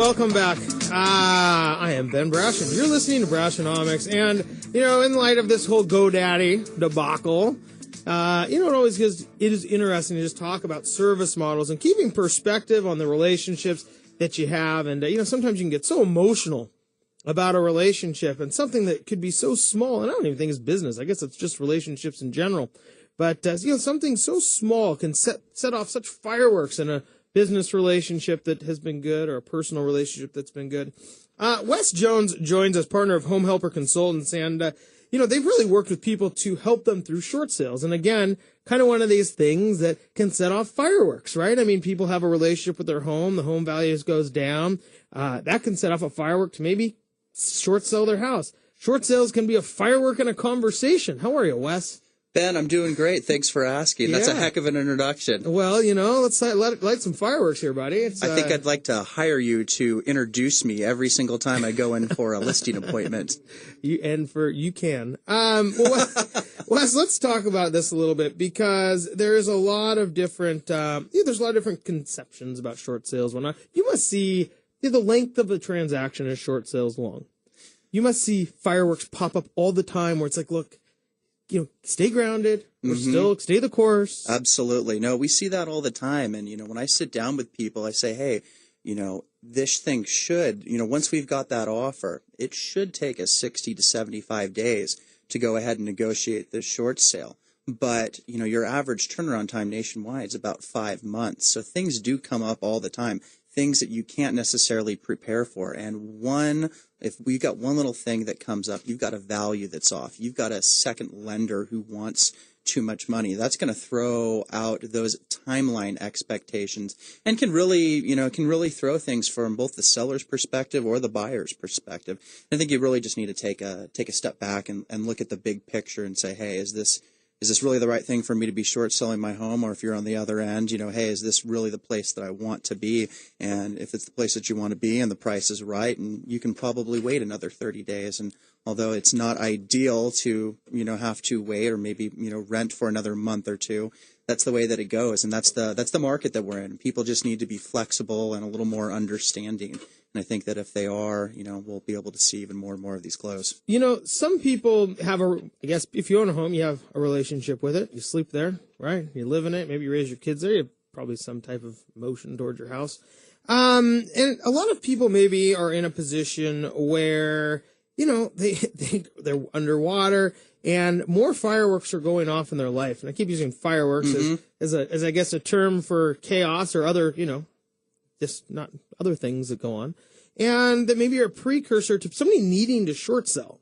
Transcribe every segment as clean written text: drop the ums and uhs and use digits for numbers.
welcome back. I am Ben Brashen. You're listening to Brashenomics, and, in light of this whole GoDaddy debacle, it always it is interesting to just talk about service models and keeping perspective on the relationships that you have, and, sometimes you can get so emotional about a relationship and something that could be so small, and I don't even think it's business. I guess it's just relationships in general. But, something so small can set off such fireworks in a business relationship that has been good or a personal relationship that's been good. Wes Jones joins as partner of Home Helper Consultants, and, they've really worked with people to help them through short sales. And again, kind of one of these things that can set off fireworks, right? I mean, people have a relationship with their home, the home values goes down. That can set off a firework to maybe short sell their house. Short sales can be a firework in a conversation. How are you, Wes? Ben, I'm doing great. Thanks for asking. That's a heck of an introduction. Well, let's light some fireworks here, buddy. I think I'd like to hire you to introduce me every single time I go in for a listing appointment. You can. Wes, let's talk about this a little bit, because there's a lot of different conceptions about short sales. You must see the length of the transaction is short sales long. You must see fireworks pop up all the time where it's like, look, stay grounded, or still stay the course. Absolutely. No, we see that all the time. And, when I sit down with people, I say, hey, this thing should, once we've got that offer, it should take us 60 to 75 days to go ahead and negotiate this short sale. But, your average turnaround time nationwide is about 5 months. So things do come up all the time, things that you can't necessarily prepare for. And if we got one little thing that comes up, you've got a value that's off. You've got a second lender who wants too much money. That's going to throw out those timeline expectations and can really throw things from both the seller's perspective or the buyer's perspective. I think you really just need to take a step back and look at the big picture and say, hey, is this really the right thing for me to be short selling my home? Or if you're on the other end, hey, is this really the place that I want to be? And if it's the place that you want to be and the price is right, and you can probably wait another 30 days. And although it's not ideal to, have to wait or maybe, rent for another month or two, that's the way that it goes. And that's the market that we're in. People just need to be flexible and a little more understanding. And I think that if they are, we'll be able to see even more and more of these close. Some people have I guess if you own a home, you have a relationship with it. You sleep there, right? You live in it. Maybe you raise your kids there. You have probably some type of emotion towards your house. And a lot of people maybe are in a position where, they're underwater and more fireworks are going off in their life. And I keep using fireworks as I guess a term for chaos or other, just not other things that go on, and that maybe are a precursor to somebody needing to short sell.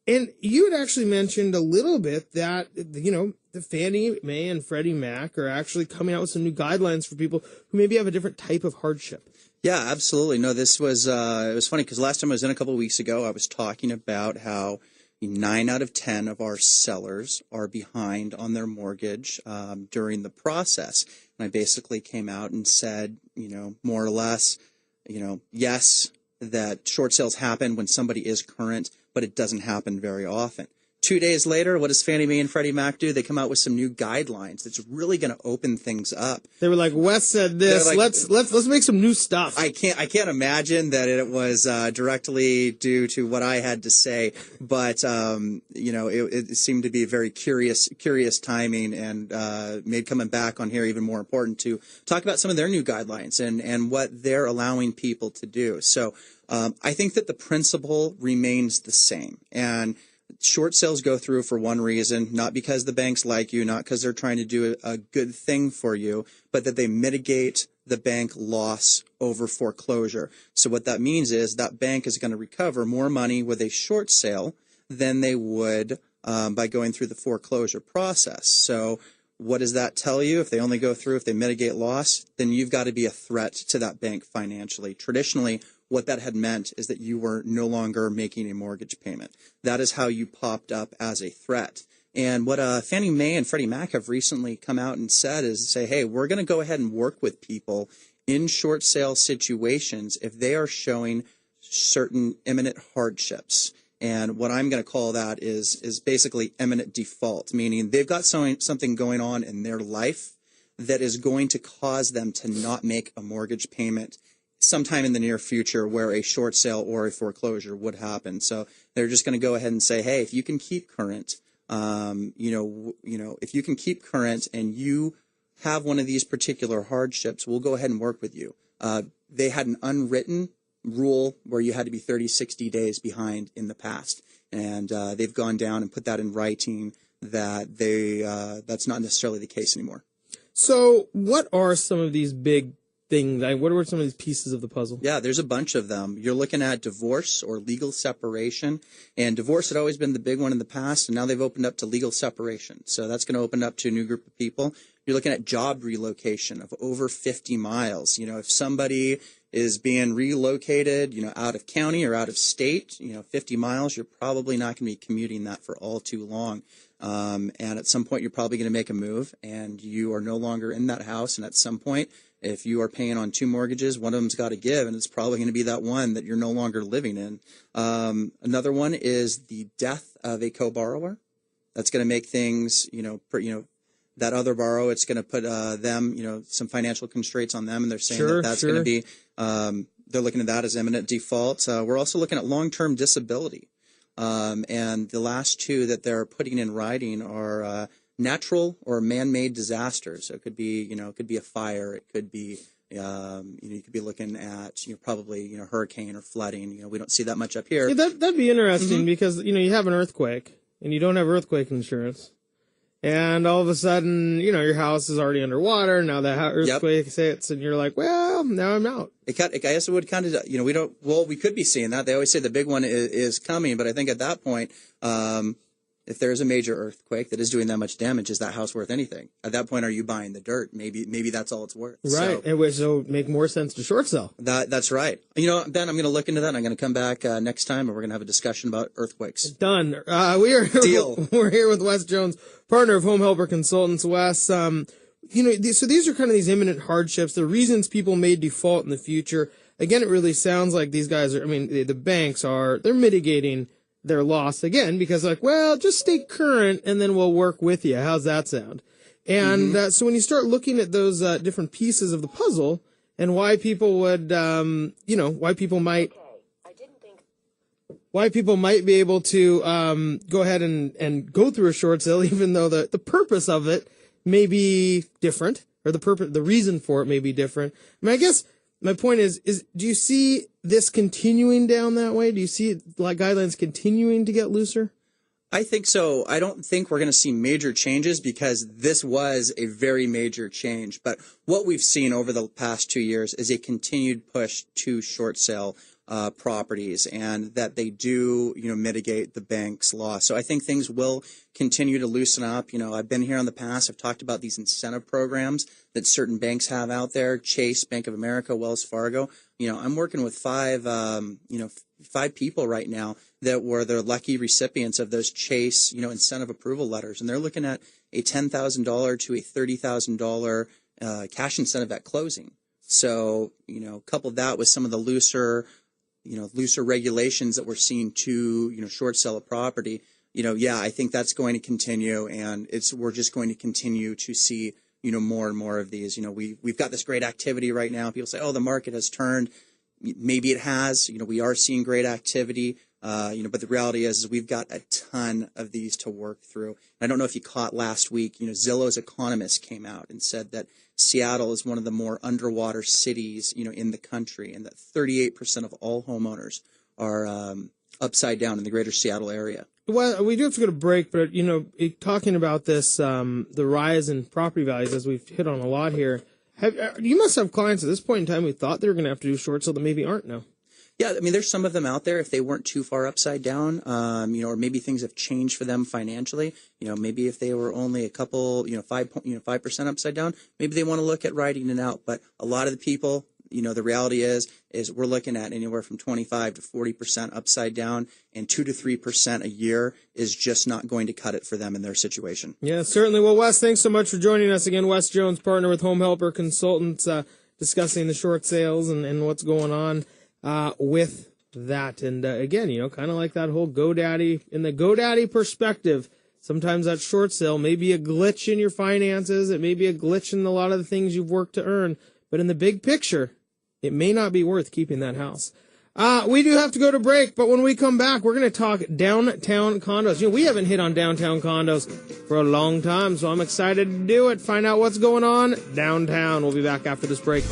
And you had actually mentioned a little bit that, the Fannie Mae and Freddie Mac are actually coming out with some new guidelines for people who maybe have a different type of hardship. Yeah, absolutely. No, this was, it was funny because last time I was in a couple of weeks ago, I was talking about how 9 out of 10 of our sellers are behind on their mortgage during the process. And I basically came out and said, more or less, yes, that short sales happen when somebody is current, but it doesn't happen very often. 2 days later, what does Fannie Mae and Freddie Mac do? They come out with some new guidelines that's really going to open things up. They were like, Wes said this. Like, let's make some new stuff. I can't imagine that it was directly due to what I had to say, but it seemed to be very curious timing, and made coming back on here even more important to talk about some of their new guidelines and what they're allowing people to do. So I think that the principle remains the same, and short sales go through for one reason, not because the banks like you, not because they're trying to do a good thing for you, but that they mitigate the bank loss over foreclosure. So what that means is that bank is going to recover more money with a short sale than they would by going through the foreclosure process. So what does that tell you? If they mitigate loss, then you've got to be a threat to that bank financially. Traditionally, what that had meant is that you were no longer making a mortgage payment. That is how you popped up as a threat. And what Fannie Mae and Freddie Mac have recently come out and said is say, hey, we're going to go ahead and work with people in short sale situations if they are showing certain imminent hardships. And what I'm going to call that is basically imminent default, meaning they've got something going on in their life that is going to cause them to not make a mortgage payment sometime in the near future where a short sale or a foreclosure would happen. So they're just going to go ahead and say, hey, if you can keep current, if you can keep current and you have one of these particular hardships, we'll go ahead and work with you. They had an unwritten rule where you had to be 30, 60 days behind in the past. And they've gone down and put that in writing that that's not necessarily the case anymore. So what are some of these big things? What are some of these pieces of the puzzle? Yeah, there's a bunch of them. You're looking at divorce or legal separation. And divorce had always been the big one in the past, and now they've opened up to legal separation. So that's going to open up to a new group of people. You're looking at job relocation of over 50 miles. If somebody is being relocated, out of county or out of state, 50 miles, you're probably not going to be commuting that for all too long. And at some point, you're probably going to make a move, and you are no longer in that house. And at some point, if you are paying on 2 mortgages, one of them's got to give, and it's probably going to be that one that you're no longer living in. Another one is the death of a co-borrower. That's going to make things, that other borrower, it's going to put them, some financial constraints on them, and they're saying that's going to be, they're looking at that as imminent default. We're also looking at long-term disability. And the last two that they're putting in writing are natural or man-made disasters. So it could be, it could be a fire. It could be, you could be looking at, probably, hurricane or flooding. We don't see that much up here. Yeah, that'd be interesting because, you have an earthquake and you don't have earthquake insurance. And all of a sudden, your house is already underwater. Now that earthquake hits, and you're like, well, now I'm out. I guess it would kind of, we could be seeing that. They always say the big one is coming, but I think at that point, if there is a major earthquake that is doing that much damage, is that house worth anything? At that point, are you buying the dirt? Maybe that's all it's worth. Right. It would make more sense to short sell. That's right. Ben, I'm going to look into that. I'm going to come back next time, and we're going to have a discussion about earthquakes. Done. Deal. We're here with Wes Jones, partner of Home Helper Consultants. Wes, so these are kind of these imminent hardships, the reasons people may default in the future. Again, it really sounds like these guys the banks they're mitigating their loss again because just stay current and then we'll work with you. How's that sound? And so when you start looking at those different pieces of the puzzle and why people would, why people might be able to go ahead and go through a short sale, even though the purpose of it may be different, or the reason for it may be different. I guess my point is do you see this continuing down that way? Do you see guidelines continuing to get looser? I think so. I don't think we're going to see major changes because this was a very major change. But what we've seen over the past 2 years is a continued push to short sale properties, and that they do, mitigate the bank's loss. So I think things will continue to loosen up. I've been here in the past. I've talked about these incentive programs that certain banks have out there: Chase, Bank of America, Wells Fargo. I'm working with five people right now that were the lucky recipients of those Chase, incentive approval letters, and they're looking at a $10,000 to a $30,000 cash incentive at closing. So, couple that with some of the looser regulations that we're seeing to, short sell a property, I think that's going to continue, and we're just going to continue to see, more and more of these. We've got this great activity right now. People say, oh, the market has turned. Maybe it has. We are seeing great activity. But the reality is we've got a ton of these to work through. I don't know if you caught last week, Zillow's economist came out and said that Seattle is one of the more underwater cities, in the country, and that 38% of all homeowners are upside down in the greater Seattle area. Well, we do have to go to break, but, talking about this, the rise in property values, as we've hit on a lot here, you must have clients at this point in time who thought they were going to have to do short sale that maybe aren't now. Yeah, there's some of them out there if they weren't too far upside down, or maybe things have changed for them financially. Maybe if they were only a couple, 5% upside down, maybe they want to look at writing it out. But a lot of the people, the reality is we're looking at anywhere from 25 to 40% upside down, and 2 to 3% a year is just not going to cut it for them in their situation. Yeah, certainly. Well, Wes, thanks so much for joining us again. Wes Jones, partner with Home Helper Consultants, discussing the short sales and what's going on with that. And again, kind of like that whole GoDaddy, in the GoDaddy perspective, sometimes that short sale may be a glitch in your finances. It may be a glitch in a lot of the things you've worked to earn. But in the big picture, it may not be worth keeping that house. We do have to go to break, but when we come back, we're going to talk downtown condos. You know, we haven't hit on downtown condos for a long time, so I'm excited to do it. Find out what's going on downtown. We'll be back after this break.